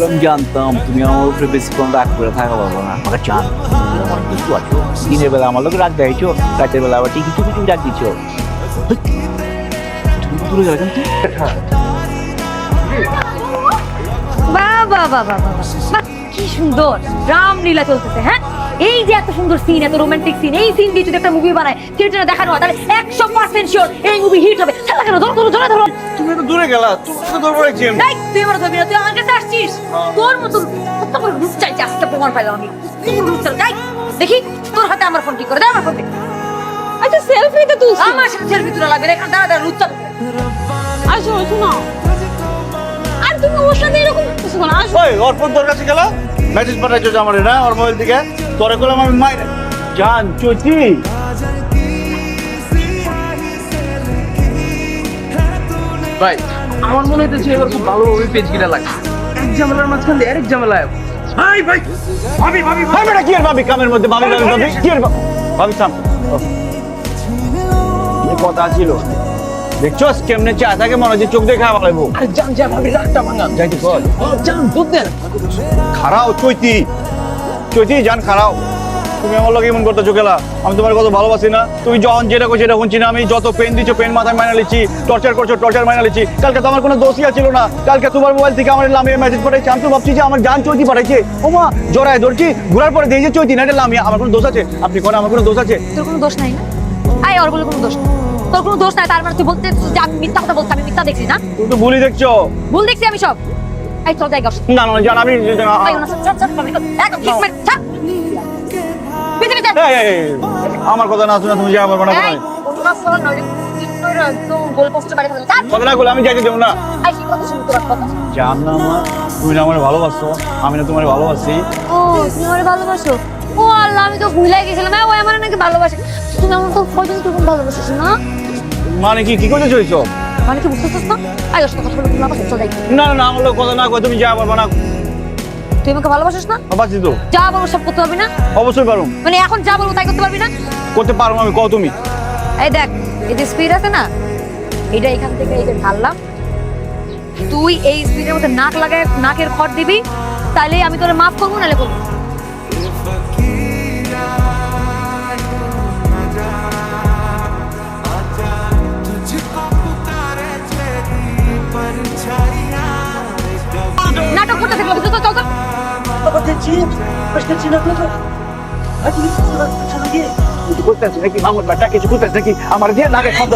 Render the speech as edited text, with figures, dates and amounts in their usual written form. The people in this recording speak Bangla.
আমি জানতাম তুমি আমার উপরে বেশিক্ষণ রাগ করে থাকা পাবো না, আমাকে চান অনেক কিছু আছো। দিনের বেলা আমার লোক রাগ দেখাইছো, রাতের বেলা আবার টিকি চুপি চুপি রাগ দিচ্ছ। তুমি দূরে গেলে কিন্তু বাহ বাহ বাহ বাহ বাহ বাহ, কি সুন্দর রামলীলা চলতেছে। হ্যাঁ, এই যে এত সুন্দর সিন, এত রোমান্টিক সিন, এই সিন দিয়ে যদি একটা মুভি বানায়, থিয়েটারে দেখানো হয়, তাহলে 100% শিওর এই মুভি হিট হবে। তাহলে কেন ধরো ধরো ধরো ধরো। তুমি তো দূরে গেলা, তুমি তো ধরবো একজন। এই তুই আমার ধরবি না, তুই আমার কাছে আসছিস। তোর মতো কত বড় রূপ চাইছে, আজকে প্রমাণ পাইলাম আমি। কত বড় রূপ চাই, যাই দেখি তোর হাতে আমার ফোন কি করে, দে আমার ফোন। আচ্ছা সেলফি তো তুই আমার সাথে সেলফি তোলা লাগবে, এখানে দাঁড়া দাঁড়া রূপ চাই। আসো শোনো, আর তুমি ওর সাথে এরকম কিছু না। আসো ওই ওর ফোন তোর কাছে গেল, মেসেজ পাঠাইছো যে আমার না ওর মোবাইল থেকে, তোরে করলাম আমি মাইরে জান চুচি। ভাই আমার মনে হইতেছে এবার খুব ভালো ওই পেজ গিলা লাগছে। এক ঝামেলার মাঝখান দিয়ে আরেক ঝামেলা। ভাই ভাই ভাবি ভাবি ভাই বেটা কি আর ভাবি কামের মধ্যে ভাবি ভাবি ভাবি কি আর ভাবি থাম। এই কথা ছিল দেখছস কেমনে চা থাকে মনে হচ্ছে চোখ দেখে ভালো লাগবো। আরে জান যা ভাবি রাগটা ভাঙান যাইতে কর জান দুধ দেন। খারাও চৈতি চৈতি জান খারাও। তুমি আমার লোক এমন করতেছো গেলা, আমি তোমার কত ভালোবাসি না। তুমি যখন যেটা করছো সেটা শুনছি না, আমি যত পেন দিচ্ছ পেন মাথায় মাইনা লিচ্ছি, টর্চার করছো টর্চার মাইনা লিচ্ছি। কালকে তো আমার কোনো দোষিয়া ছিল না, কালকে তোমার মোবাইল থেকে আমার লামিয়া মেসেজ পাঠাইছে, আমি তো ভাবছি যে আমার জান চৈতি পাঠাইছে। ওমা জড়ায় ধরছি, ঘুরার পরে দেখছি চৈতি না, এটা লামিয়া। আমার কোনো দোষ আছে? আপনি কোন আমার কোনো দোষ আছে? তোর কোনো দোষ নাই না? আই ওর বলে কোনো দোষ নাই, তোর কোনো দোষ নাই। তার মানে তুই বলতে যে আমি মিথ্যা কথা বলছি, আমি মিথ্যা দেখছি না? তুমি তো ভুলই দেখছো। ভুল দেখছি আমি সব। এই চল জায়গা না না জান আমি আমার কথা না শুনে তুমি যা পারবো না। কথা না বলে আমি যাইতে দেবো না। জান না আমার, তুমি না আমার ভালোবাসো, আমি না তোমার ভালোবাসি। ও তুমি আমার ভালোবাসো? ও আল্লাহ, আমি তো ভুলাই গেছিলাম। ও আমার নাকি ভালোবাসে। তুমি আমার তো পর্যন্ত তুমি ভালোবাসিস না? মানে কি কি করতে চলেছ? মানে কি বুঝতেছিস না? আই ওর সাথে কথা বলে তুমি আমার চল যাই। না না আমার লোক কথা না কয়, তুমি যা পারবো না। তুই আমাকে ভালোবাসিস না? বাসি তো যা বলবো সব করতে পারবি না? অবশ্যই পারো। মানে এখন যা বলবো তাই করতে পারবি না? করতে পারো আমি, কও তুমি। এই দেখ, এই যে স্পিড আছে না, এটা এখান থেকে এই যে ঢাললাম, তুই এই স্পিডের মধ্যে নাক লাগায় নাকের খড় দিবি, তাহলে আমি তোরে মাফ করবো, নাহলে করবো। নাটক করতে থাকলো, চল চল চল। কিছু করতেছে নাকি মামুর বাটা, কিছু করতেছে নাকি আমার দিয়ে নাকে খদ্দ